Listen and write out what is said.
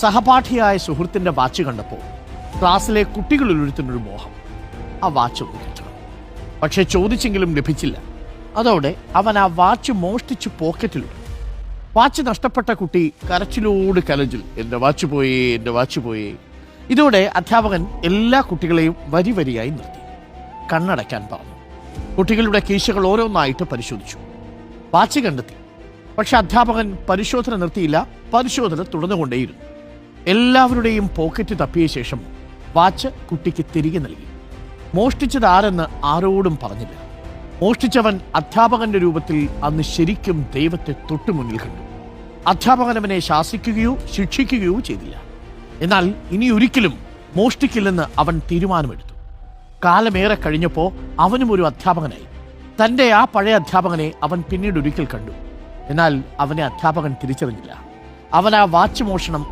സഹപാഠിയായ സുഹൃത്തിന്റെ വാച്ച് കണ്ടപ്പോൾ ക്ലാസ്സിലെ കുട്ടികളിൽ ഒരുത്തിനൊരു മോഹം ആ വാച്ച് ഒന്ന് കിട്ടണം. പക്ഷെ ചോദിച്ചെങ്കിലും ലഭിച്ചില്ല. അതോടെ അവൻ ആ വാച്ച് മോഷ്ടിച്ച് പോക്കറ്റിലിട്ടു. വാച്ച് നഷ്ടപ്പെട്ട കുട്ടി കരച്ചിലോട് കലജിൽ എൻ്റെ വാച്ച് പോയേ, എൻ്റെ വാച്ച് പോയേ. ഇതോടെ അധ്യാപകൻ എല്ലാ കുട്ടികളെയും വരി വരിയായി നിർത്തി. കണ്ണടയ്ക്കാൻ പറഞ്ഞു. കുട്ടികളുടെ കീശകൾ ഓരോന്നായിട്ട് പരിശോധിച്ചു. വാച്ച് കണ്ടെത്തി. പക്ഷെ അധ്യാപകൻ പരിശോധന നിർത്തിയില്ല. പരിശോധന തുടർന്നുകൊണ്ടേയിരുന്നു. എല്ലാവരുടെയും പോക്കറ്റ് തപ്പിയ ശേഷം വാച്ച് കുട്ടിക്ക് തിരികെ നൽകി. മോഷ്ടിച്ചത് ആരെന്ന് ആരോടും പറഞ്ഞില്ല. മോഷ്ടിച്ചവൻ അധ്യാപകന്റെ രൂപത്തിൽ അന്ന് ശരിക്കും ദൈവത്തെ തൊട്ടുമുന്നിൽ കണ്ടു. അധ്യാപകൻ അവനെ ശാസിക്കുകയോ ശിക്ഷിക്കുകയോ ചെയ്തില്ല. എന്നാൽ ഇനി ഒരിക്കലും മോഷ്ടിക്കില്ലെന്ന് അവൻ തീരുമാനമെടുത്തു. കാലമേറെ കഴിഞ്ഞപ്പോൾ അവനും ഒരു അധ്യാപകനായി. തൻ്റെ ആ പഴയ അധ്യാപകനെ അവൻ പിന്നീട് ഒരിക്കൽ കണ്ടു. എന്നാൽ അവനെ അധ്യാപകൻ തിരിച്ചറിഞ്ഞില്ല. അവൻ ആ വാച്ച് മോഷണം